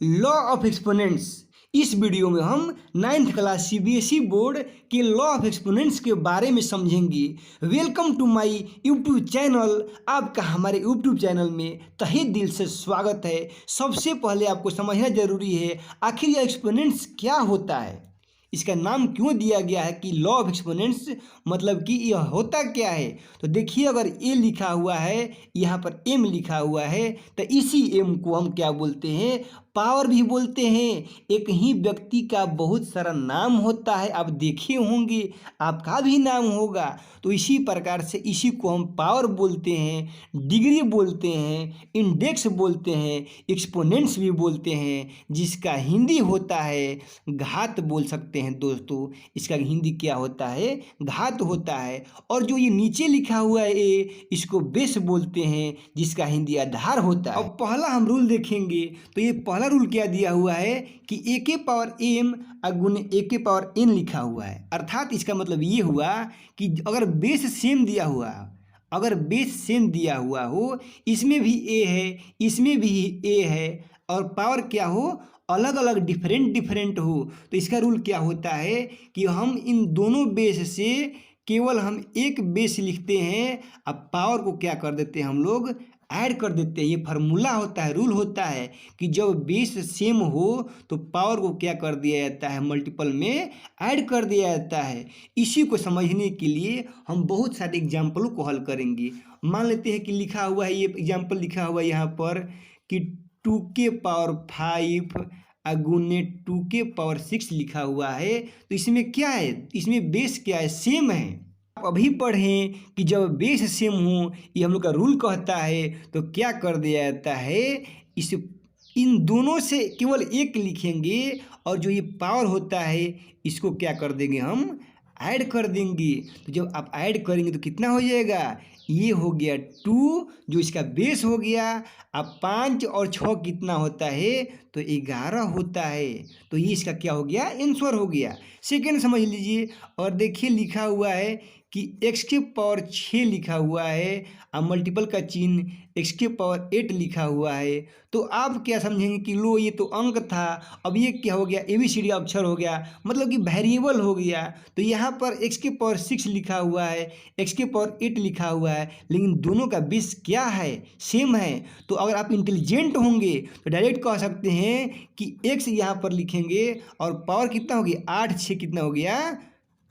Law of exponents. इस video में हम 9th क्लास सीबीएसई बोर्ड के लॉ ऑफ एक्सपोनेंट्स के बारे में समझेंगे। Welcome to my YouTube channel. आपका हमारे यूट्यूब चैनल में तहे दिल से स्वागत है। सबसे पहले आपको समझना जरूरी है आखिर यह एक्सपोनेंट्स क्या होता है, इसका नाम क्यों दिया गया है कि लॉ ऑफ एक्सपोनेंट्स, मतलब कि यह होता क्या है। तो देखिए, अगर ए लिखा हुआ है, यहाँ पर एम लिखा हुआ है, तो इसी एम को हम क्या बोलते हैं, पावर भी बोलते हैं। एक ही व्यक्ति का बहुत सारा नाम होता है, आप देखे होंगे, आपका भी नाम होगा। तो इसी प्रकार से इसी को हम पावर बोलते हैं, डिग्री बोलते हैं, इंडेक्स बोलते हैं, एक्सपोनेंट्स भी बोलते हैं, जिसका हिंदी होता है घात बोल सकते हैं दोस्तों। इसका हिंदी क्या होता है, घात होता है। और जो ये नीचे लिखा हुआ है ए, इसको बेस बोलते हैं, जिसका हिंदी आधार होता है। अब पहला हम रूल देखेंगे, तो ये पहला रूल क्या दिया हुआ है कि ए के पावर एम गुने ए के पावर एन लिखा हुआ है। अर्थात इसका मतलब ये हुआ कि अगर बेस सेम दिया हुआ, अगर बेस सेम दिया हुआ हो, इसमें भी ए है, इसमें भी ए है, और पावर क्या हो, अलग अलग डिफरेंट हो, तो इसका रूल क्या होता है कि हम इन दोनों बेस से केवल हम एक बेस लिखते हैं, अब पावर को क्या कर देते हैं हम लोग, ऐड कर देते हैं। ये फार्मूला होता है, रूल होता है कि जब बेस सेम हो तो पावर को क्या कर दिया जाता है, मल्टीपल में ऐड कर दिया जाता है। इसी को समझने के लिए हम बहुत सारे एग्जाम्पलों को हल करेंगे। मान लेते हैं कि लिखा हुआ है, ये एग्जाम्पल लिखा हुआ है यहाँ पर कि 2 के पावर 5 गुने 2 के पावर 6 लिखा हुआ है। तो इसमें क्या है, इसमें बेस क्या है, सेम है। आप अभी पढ़ें कि जब बेस सेम हो, ये हम लोग का रूल कहता है, तो क्या कर दिया जाता है, इस इन दोनों से केवल एक लिखेंगे, और जो ये पावर होता है इसको क्या कर देंगे, हम ऐड कर देंगे। तो जब आप ऐड करेंगे तो कितना हो जाएगा, ये हो गया 2, जो इसका बेस हो गया। अब 5 और 6 कितना होता है, तो 11 होता है। तो ये इसका क्या हो गया, आंसर हो गया। सेकेंड समझ लीजिए, और देखिए लिखा हुआ है कि x के पावर 6 लिखा हुआ है, और मल्टीपल का चिन्ह x के पावर 8 लिखा हुआ है। तो आप क्या समझेंगे कि लो, ये तो अंक था, अब ये क्या हो गया, ABCD अक्षर हो गया, मतलब कि वेरिएबल हो गया। तो यहाँ पर x के पावर 6 लिखा हुआ है, x के पावर 8 लिखा हुआ है, लेकिन दोनों का बेस क्या है, सेम है। तो अगर आप इंटेलिजेंट होंगे तो डायरेक्ट कह सकते हैं कि x यहाँ पर लिखेंगे, और पावर कितना हो गया, 8 6 कितना हो गया,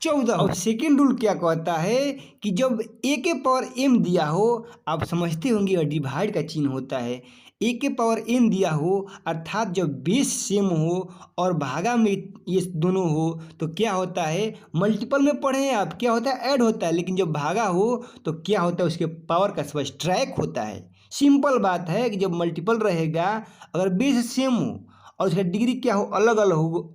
14। अब सेकेंड रूल क्या कहता है कि जब ए के पावर एम दिया हो, आप समझते होंगे डिवाइड का चिन्ह होता है, ए के पावर एन दिया हो, अर्थात जब बेस सेम हो और भागा में ये दोनों हो, तो क्या होता है, मल्टीपल में पढ़े आप, क्या होता है, ऐड होता है, लेकिन जब भागा हो तो क्या होता है, उसके पावर का सब्ट्रैक्ट होता है। सिंपल बात है कि जब मल्टीपल रहेगा, अगर बेस सेम हो और उसका डिग्री क्या हो, अलग अलग हो,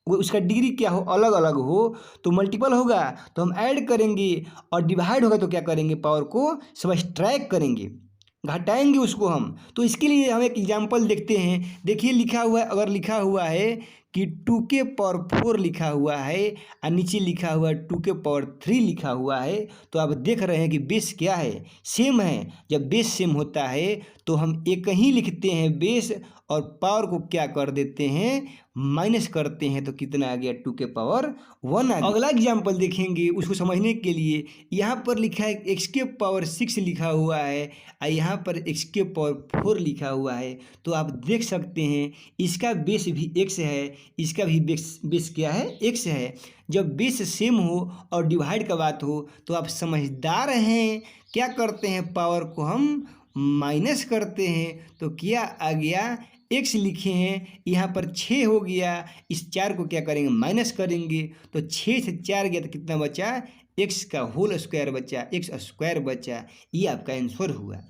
उसका डिग्री क्या हो, अलग अलग हो, तो मल्टीपल होगा तो हम ऐड करेंगे, और डिवाइड होगा तो क्या करेंगे, पावर को सब्ट्रैक्ट करेंगे, घटाएंगे उसको हम। तो इसके लिए हम एक एग्जांपल देखते हैं। देखिए लिखा हुआ है, अगर लिखा हुआ है कि 2 के पावर 4 लिखा हुआ है, और नीचे लिखा हुआ है 2 के पावर 3 लिखा हुआ है, तो आप देख रहे हैं कि बेस क्या है, सेम है। जब बेस सेम होता है तो हम एक ही लिखते हैं बेस, और पावर को क्या कर देते हैं, माइनस करते हैं, तो कितना आ गया, 2 के पावर 1 आ गया। अगला एग्जाम्पल देखेंगे, उसको समझने के लिए यहाँ पर लिखा है x के पावर 6 लिखा हुआ है, और यहाँ पर x के पावर 4 लिखा हुआ है। तो आप देख सकते हैं इसका बेस भी x है, इसका भी बेस क्या है, x है। जब बेस सेम हो और डिवाइड का बात हो, तो आप समझदार हैं, क्या करते हैं, पावर को हम माइनस करते हैं। तो क्या आ गया, x लिखे हैं, यहाँ पर 6 हो गया, इस 4 को क्या करेंगे, माइनस करेंगे, तो 6 से 4 गया तो कितना बचा, x का होल स्क्वायर बचा, x स्क्वायर बचा। ये आपका आंसर हुआ।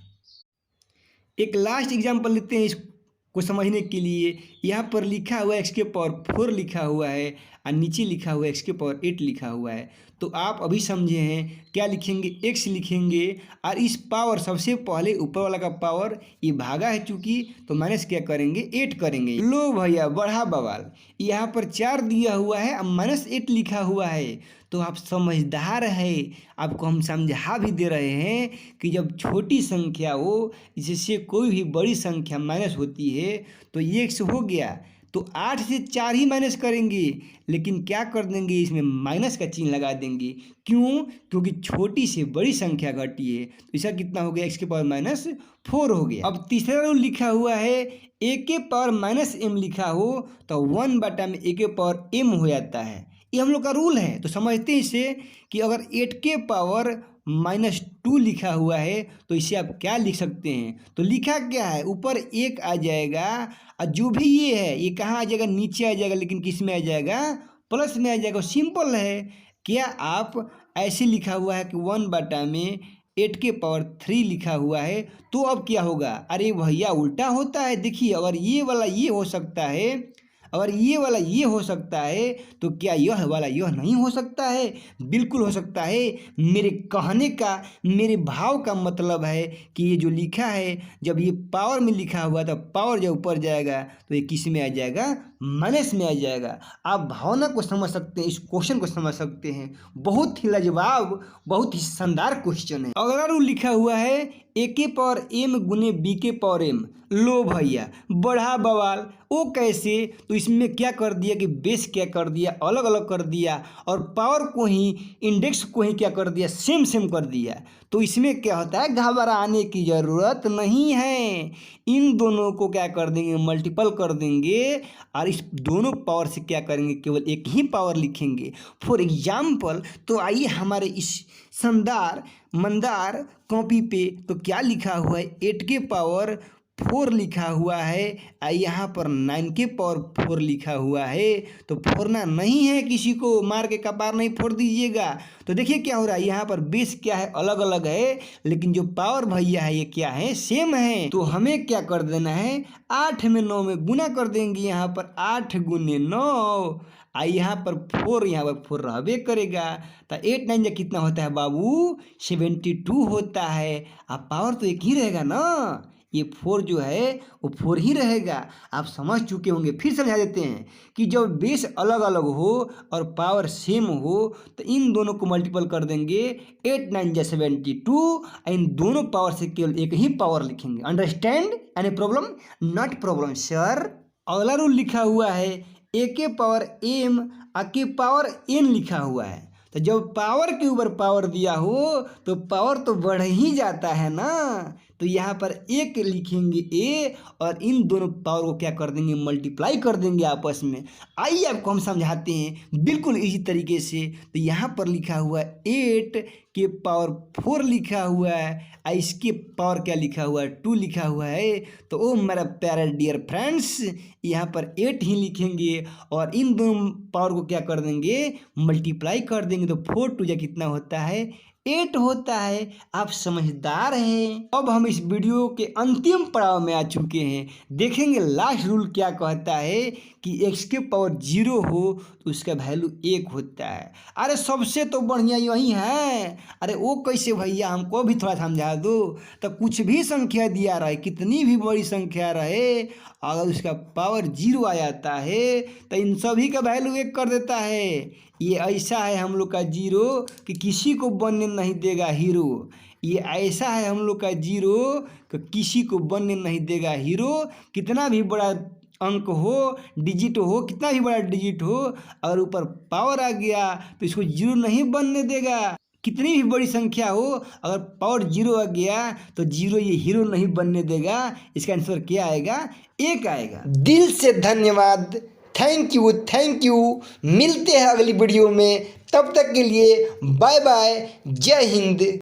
एक लास्ट एग्जांपल लेते हैं इसको समझने के लिए। यहाँ पर लिखा हुआ है x के पावर 4 लिखा हुआ है, और नीचे लिखा हुआ है x के पावर 8 लिखा हुआ है। तो आप अभी समझे हैं, क्या लिखेंगे, x लिखेंगे, और इस पावर सबसे पहले ऊपर वाला का पावर ये भागा है चूंकि, तो माइनस क्या करेंगे, 8 करेंगे। लो भैया, बढ़ा बवाल, यहाँ पर 4 दिया हुआ है, अब -8 लिखा हुआ है, तो तो आप समझदार है, आपको हम समझा भी दे रहे हैं कि जब छोटी संख्या हो, जिससे कोई भी बड़ी संख्या माइनस होती है, तो ये 1 से हो गया तो 8 से 4 ही माइनस करेंगे, लेकिन क्या कर देंगे, इसमें माइनस का चिन्ह लगा देंगे। क्यों? क्योंकि छोटी से बड़ी संख्या घटी है, तो इसका कितना हो गया, x⁻⁴ हो गया। अब तीसरा रूल लिखा हुआ है a⁻m लिखा हो तो 1/a⁻m हो जाता है। ये हम लोग का रूल है, तो समझते हैं इसे कि अगर 8⁻−2 लिखा हुआ है तो इसे आप क्या लिख सकते हैं। तो लिखा क्या है, ऊपर 1 आ जाएगा और जो भी ये है ये कहाँ आ जाएगा, नीचे आ जाएगा, लेकिन किस में आ जाएगा, प्लस में आ जाएगा। सिंपल है। क्या आप ऐसे लिखा हुआ है कि 1/8⁻³ लिखा हुआ है, तो अब क्या होगा, अरे भैया उल्टा होता है। देखिए, अगर ये वाला ये हो सकता है, अगर ये वाला ये हो सकता है, तो क्या यह वाला यह नहीं हो सकता है? बिल्कुल हो सकता है। मेरे कहने का, मेरे भाव का मतलब है कि ये जो लिखा है, जब ये पावर में लिखा हुआ तो पावर जब ऊपर जाएगा तो ये किस में आ जाएगा, माइनस में आ जाएगा। आप भावना को समझ सकते हैं, इस क्वेश्चन को समझ सकते हैं। बहुत ही लाजवाब, बहुत ही शानदार क्वेश्चन है। अगला रूल लिखा हुआ है a⁻m गुने b⁻m। लो भैया, बड़ा बवाल। वो कैसे? तो इसमें क्या कर दिया कि बेस क्या कर दिया, अलग अलग कर दिया, और पावर को ही, इंडेक्स को ही क्या कर दिया, सेम सेम कर दिया। तो इसमें क्या होता है, घबराने की ज़रूरत नहीं है। इन दोनों को क्या कर देंगे, मल्टीपल कर देंगे, और इस दोनों पावर से क्या करेंगे, केवल एक ही पावर लिखेंगे। फॉर एग्जाम्पल, तो आइए हमारे इस शानदार मंदार कॉपी पे तो क्या लिखा हुआ है, 8⁻4 लिखा हुआ है, यहाँ पर 9⁻4 लिखा हुआ है। तो फोड़ना नहीं है, किसी को मार के कपार नहीं फोड़ दीजिएगा। तो देखिए क्या हो रहा है, यहाँ पर बेस क्या है, अलग अलग है, लेकिन जो पावर भैया है ये क्या है, सेम है। तो हमें क्या कर देना है, 8 में 9 में गुना कर देंगे। यहाँ पर 8 गुने 9, यहाँ पर 4, यहाँ पर 4 रहबे करेगा। तो 8 9 कितना होता है बाबू, 72 होता है। अब पावर तो एक ही रहेगा ना, ये 4 जो है वो 4 ही रहेगा। आप समझ चुके होंगे। फिर समझा देते हैं कि जब बेस अलग अलग हो और पावर सेम हो, तो इन दोनों को मल्टीपल कर देंगे। 8 9 72, इन दोनों पावर से केवल एक ही पावर लिखेंगे। Understand? Any problem? Not problem sir. अगला रूल लिखा हुआ है a⁻m a⁻n लिखा हुआ है। तो जब पावर के ऊपर पावर दिया हो तो पावर तो बढ़ ही जाता है ना। तो यहाँ पर एक लिखेंगे a, और इन दोनों पावर को क्या कर देंगे, मल्टीप्लाई कर देंगे आपस में। आइए आपको हम समझाते हैं बिल्कुल इसी तरीके से। तो यहाँ पर लिखा हुआ है 8⁻4 लिखा हुआ है, और इसके पावर क्या लिखा हुआ है, 2 लिखा हुआ है। तो ओ मेरा प्यारा डियर फ्रेंड्स, यहाँ पर 8 ही लिखेंगे, और इन दोनों पावर को क्या कर देंगे, मल्टीप्लाई कर देंगे। तो 4 2 जा कितना होता है, 8 होता है। आप समझदार हैं। अब हम इस वीडियो के अंतिम पड़ाव में आ चुके हैं। देखेंगे लास्ट रूल क्या कहता है कि x⁻0 हो तो उसका वैल्यू 1 होता है। अरे सबसे तो बढ़िया यही है। अरे वो कैसे भैया, हमको भी थोड़ा समझा दो। तो कुछ भी संख्या दिया रहे, कितनी भी बड़ी संख्या रहे, अगर उसका पावर 0 आ जाता है तो इन सभी का वैल्यू 1 कर देता है। ये ऐसा है हम लोग का 0 कि किसी को बनने नहीं देगा हीरो। ये ऐसा है हम लोग का 0 कि किसी को बनने नहीं देगा हीरो। कितना भी बड़ा अंक हो, डिजिट हो, कितना भी बड़ा डिजिट हो, अगर ऊपर पावर आ गया तो इसको 0 नहीं बनने देगा। कितनी भी बड़ी संख्या हो, अगर पावर 0 आ गया तो 0 ये हीरो नहीं बनने देगा। इसका आंसर क्या आएगा, 1 आएगा। दिल से धन्यवाद, थैंक यू, थैंक यू। मिलते हैं अगली वीडियो में, तब तक के लिए बाय बाय, जय हिंद।